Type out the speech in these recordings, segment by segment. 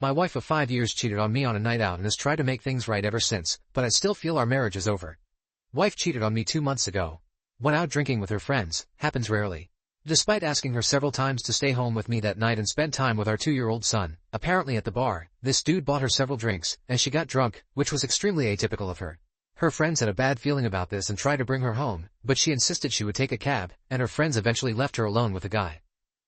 My wife of 5 years cheated on me on a night out and has tried to make things right ever since, but I still feel our marriage is over. Wife cheated on me 2 months ago. Went out drinking with her friends, happens rarely. Despite asking her several times to stay home with me that night and spend time with our 2-year-old son, apparently at the bar, this dude bought her several drinks, and she got drunk, which was extremely atypical of her. Her friends had a bad feeling about this and tried to bring her home, but she insisted she would take a cab, and her friends eventually left her alone with the guy.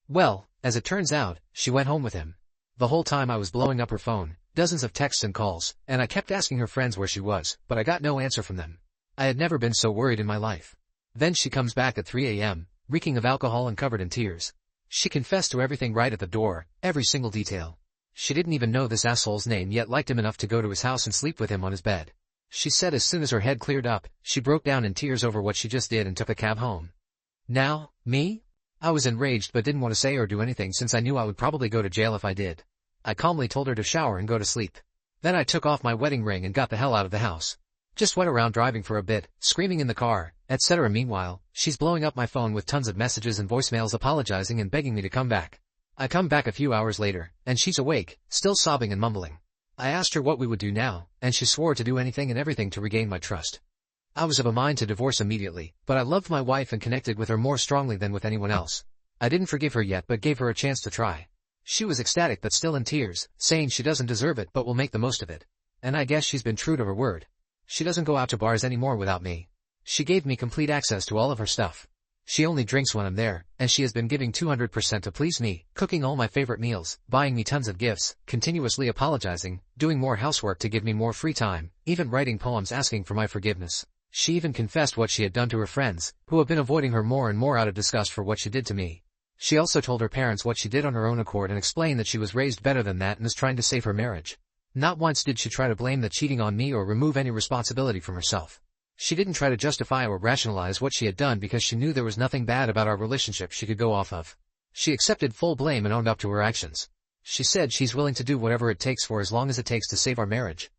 Well, as it turns out, she went home with him. The whole time I was blowing up her phone, dozens of texts and calls, and I kept asking her friends where she was, but I got no answer from them. I had never been so worried in my life. Then she comes back at 3 a.m., reeking of alcohol and covered in tears. She confessed to everything right at the door, every single detail. She didn't even know this asshole's name yet liked him enough to go to his house and sleep with him on his bed. She said as soon as her head cleared up, she broke down in tears over what she just did and took a cab home. Now, me? I was enraged but didn't want to say or do anything since I knew I would probably go to jail if I did. I calmly told her to shower and go to sleep. Then I took off my wedding ring and got the hell out of the house. Just went around driving for a bit, screaming in the car, etc. Meanwhile, she's blowing up my phone with tons of messages and voicemails apologizing and begging me to come back. I come back a few hours later, and she's awake, still sobbing and mumbling. I asked her what we would do now, and she swore to do anything and everything to regain my trust. I was of a mind to divorce immediately, but I loved my wife and connected with her more strongly than with anyone else. I didn't forgive her yet but gave her a chance to try. She was ecstatic but still in tears, saying she doesn't deserve it but will make the most of it. And I guess she's been true to her word. She doesn't go out to bars anymore without me. She gave me complete access to all of her stuff. She only drinks when I'm there, and she has been giving 200% to please me, cooking all my favorite meals, buying me tons of gifts, continuously apologizing, doing more housework to give me more free time, even writing poems asking for my forgiveness. She even confessed what she had done to her friends, who have been avoiding her more and more out of disgust for what she did to me. She also told her parents what she did on her own accord and explained that she was raised better than that and is trying to save her marriage. Not once did she try to blame the cheating on me or remove any responsibility from herself. She didn't try to justify or rationalize what she had done because she knew there was nothing bad about our relationship she could go off of. She accepted full blame and owned up to her actions. She said she's willing to do whatever it takes for as long as it takes to save our marriage.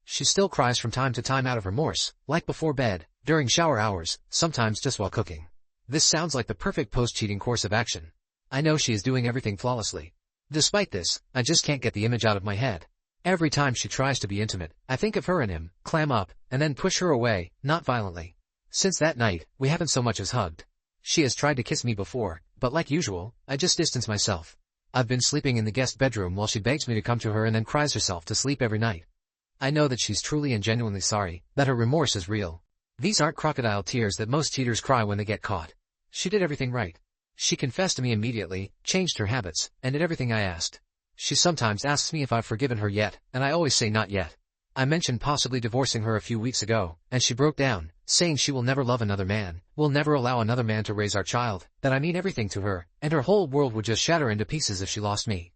She still cries from time to time out of remorse, like before bed, during shower hours, sometimes just while cooking. This sounds like the perfect post-cheating course of action. I know she is doing everything flawlessly. Despite this, I just can't get the image out of my head. Every time she tries to be intimate, I think of her and him, clam up, and then push her away, not violently. Since that night, we haven't so much as hugged. She has tried to kiss me before, but like usual, I just distance myself. I've been sleeping in the guest bedroom while she begs me to come to her and then cries herself to sleep every night. I know that she's truly and genuinely sorry, that her remorse is real. These aren't crocodile tears that most cheaters cry when they get caught. She did everything right. She confessed to me immediately, changed her habits, and did everything I asked. She sometimes asks me if I've forgiven her yet, and I always say not yet. I mentioned possibly divorcing her a few weeks ago, and she broke down, saying she will never love another man, will never allow another man to raise our child, that I mean everything to her, and her whole world would just shatter into pieces if she lost me.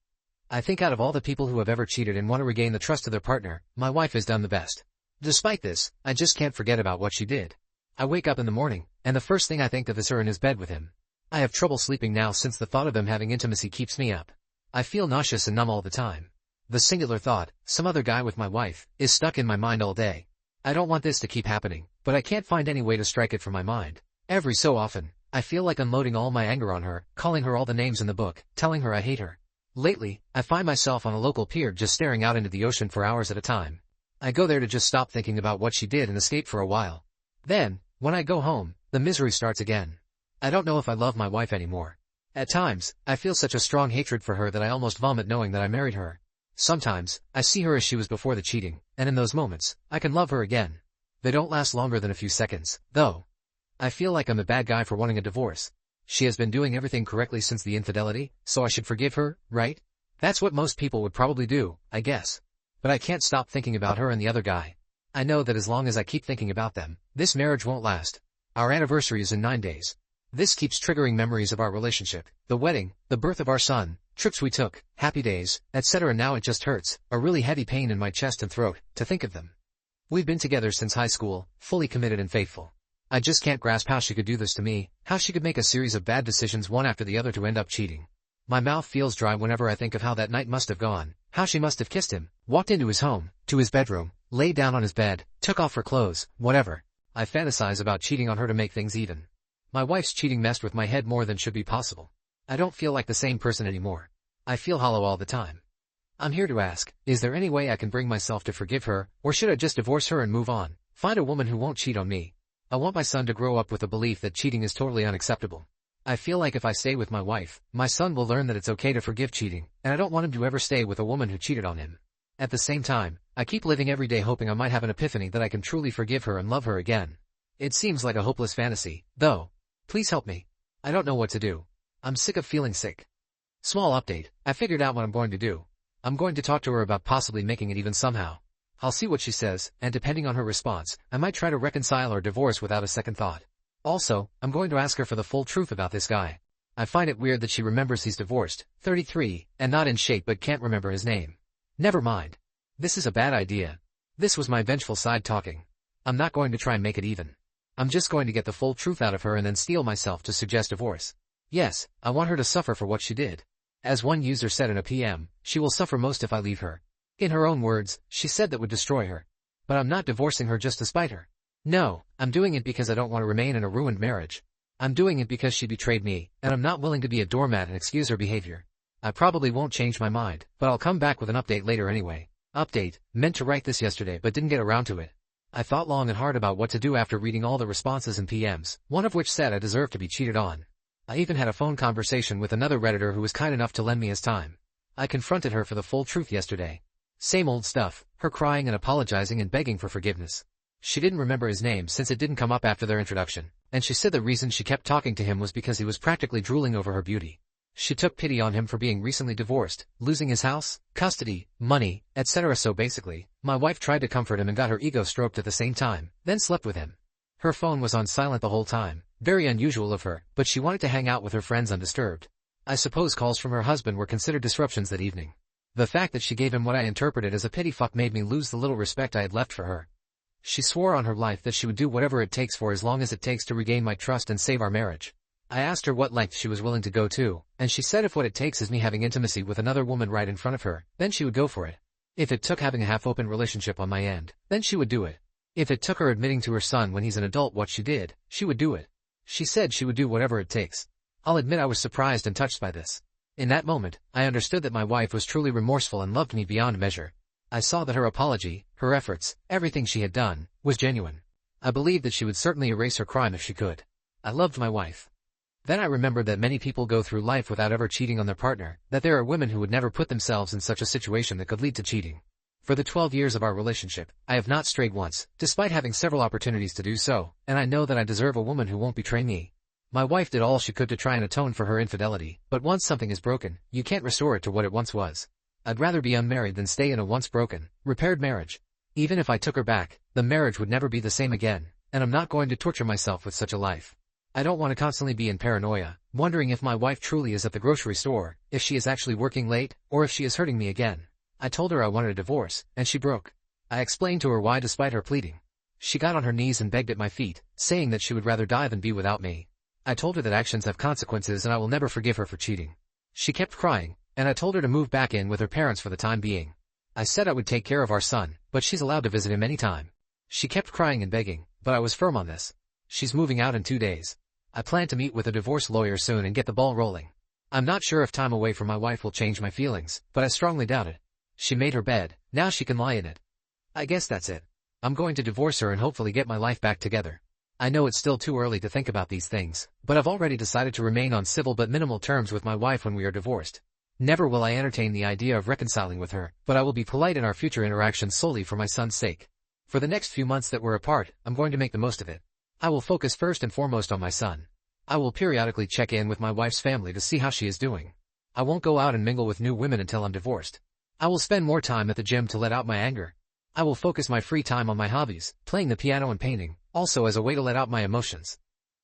I think out of all the people who have ever cheated and want to regain the trust of their partner, my wife has done the best. Despite this, I just can't forget about what she did. I wake up in the morning, and the first thing I think of is her in his bed with him. I have trouble sleeping now since the thought of them having intimacy keeps me up. I feel nauseous and numb all the time. The singular thought, some other guy with my wife, is stuck in my mind all day. I don't want this to keep happening, but I can't find any way to strike it from my mind. Every so often, I feel like unloading all my anger on her, calling her all the names in the book, telling her I hate her. Lately, I find myself on a local pier just staring out into the ocean for hours at a time. I go there to just stop thinking about what she did and escape for a while. Then, when I go home, the misery starts again. I don't know if I love my wife anymore. At times, I feel such a strong hatred for her that I almost vomit knowing that I married her. Sometimes, I see her as she was before the cheating, and in those moments, I can love her again. They don't last longer than a few seconds, though. I feel like I'm a bad guy for wanting a divorce. She has been doing everything correctly since the infidelity, so I should forgive her, right? That's what most people would probably do, I guess. But I can't stop thinking about her and the other guy. I know that as long as I keep thinking about them, this marriage won't last. Our anniversary is in 9 days. This keeps triggering memories of our relationship, the wedding, the birth of our son, trips we took, happy days, etc. Now it just hurts, a really heavy pain in my chest and throat, to think of them. We've been together since high school, fully committed and faithful. I just can't grasp how she could do this to me, how she could make a series of bad decisions one after the other to end up cheating. My mouth feels dry whenever I think of how that night must have gone, how she must have kissed him, walked into his home, to his bedroom, laid down on his bed, took off her clothes, whatever. I fantasize about cheating on her to make things even. My wife's cheating messed with my head more than should be possible. I don't feel like the same person anymore. I feel hollow all the time. I'm here to ask, is there any way I can bring myself to forgive her, or should I just divorce her and move on? Find a woman who won't cheat on me. I want my son to grow up with the belief that cheating is totally unacceptable. I feel like if I stay with my wife, my son will learn that it's okay to forgive cheating, and I don't want him to ever stay with a woman who cheated on him. At the same time, I keep living every day hoping I might have an epiphany that I can truly forgive her and love her again. It seems like a hopeless fantasy, though. Please help me. I don't know what to do. I'm sick of feeling sick. Small update, I figured out what I'm going to do. I'm going to talk to her about possibly making it even somehow. I'll see what she says, and depending on her response, I might try to reconcile or divorce without a second thought. Also, I'm going to ask her for the full truth about this guy. I find it weird that she remembers he's divorced, 33, and not in shape but can't remember his name. Never mind. This is a bad idea. This was my vengeful side talking. I'm not going to try and make it even. I'm just going to get the full truth out of her and then steel myself to suggest divorce. Yes, I want her to suffer for what she did. As one user said in a PM, she will suffer most if I leave her. In her own words, she said that would destroy her. But I'm not divorcing her just to spite her. No, I'm doing it because I don't want to remain in a ruined marriage. I'm doing it because she betrayed me, and I'm not willing to be a doormat and excuse her behavior. I probably won't change my mind, but I'll come back with an update later anyway. Update, meant to write this yesterday but didn't get around to it. I thought long and hard about what to do after reading all the responses and PMs, one of which said I deserve to be cheated on. I even had a phone conversation with another Redditor who was kind enough to lend me his time. I confronted her for the full truth yesterday. Same old stuff, her crying and apologizing and begging for forgiveness. She didn't remember his name since it didn't come up after their introduction, and she said the reason she kept talking to him was because he was practically drooling over her beauty. She took pity on him for being recently divorced, losing his house, custody, money, etc. So basically, my wife tried to comfort him and got her ego stroked at the same time, then slept with him. Her phone was on silent the whole time, very unusual of her, but she wanted to hang out with her friends undisturbed. I suppose calls from her husband were considered disruptions that evening. The fact that she gave him what I interpreted as a pity fuck made me lose the little respect I had left for her. She swore on her life that she would do whatever it takes for as long as it takes to regain my trust and save our marriage. I asked her what length she was willing to go to, and she said if what it takes is me having intimacy with another woman right in front of her, then she would go for it. If it took having a half-open relationship on my end, then she would do it. If it took her admitting to her son when he's an adult what she did, she would do it. She said she would do whatever it takes. I'll admit I was surprised and touched by this. In that moment, I understood that my wife was truly remorseful and loved me beyond measure. I saw that her apology, her efforts, everything she had done, was genuine. I believed that she would certainly erase her crime if she could. I loved my wife. Then I remembered that many people go through life without ever cheating on their partner, that there are women who would never put themselves in such a situation that could lead to cheating. For the 12 years of our relationship, I have not strayed once, despite having several opportunities to do so, and I know that I deserve a woman who won't betray me. My wife did all she could to try and atone for her infidelity, but once something is broken, you can't restore it to what it once was. I'd rather be unmarried than stay in a once broken, repaired marriage. Even if I took her back, the marriage would never be the same again, and I'm not going to torture myself with such a life. I don't want to constantly be in paranoia, wondering if my wife truly is at the grocery store, if she is actually working late, or if she is hurting me again. I told her I wanted a divorce, and she broke. I explained to her why despite her pleading. She got on her knees and begged at my feet, saying that she would rather die than be without me. I told her that actions have consequences and I will never forgive her for cheating. She kept crying, and I told her to move back in with her parents for the time being. I said I would take care of our son, but she's allowed to visit him anytime. She kept crying and begging, but I was firm on this. She's moving out in 2 days. I plan to meet with a divorce lawyer soon and get the ball rolling. I'm not sure if time away from my wife will change my feelings, but I strongly doubt it. She made her bed, now she can lie in it. I guess that's it. I'm going to divorce her and hopefully get my life back together. I know it's still too early to think about these things, but I've already decided to remain on civil but minimal terms with my wife when we are divorced. Never will I entertain the idea of reconciling with her, but I will be polite in our future interactions solely for my son's sake. For the next few months that we're apart, I'm going to make the most of it. I will focus first and foremost on my son. I will periodically check in with my wife's family to see how she is doing. I won't go out and mingle with new women until I'm divorced. I will spend more time at the gym to let out my anger. I will focus my free time on my hobbies, playing the piano and painting, also as a way to let out my emotions.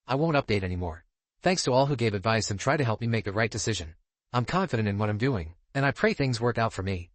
I won't update anymore. Thanks to all who gave advice and tried to help me make the right decision. I'm confident in what I'm doing, and I pray things work out for me.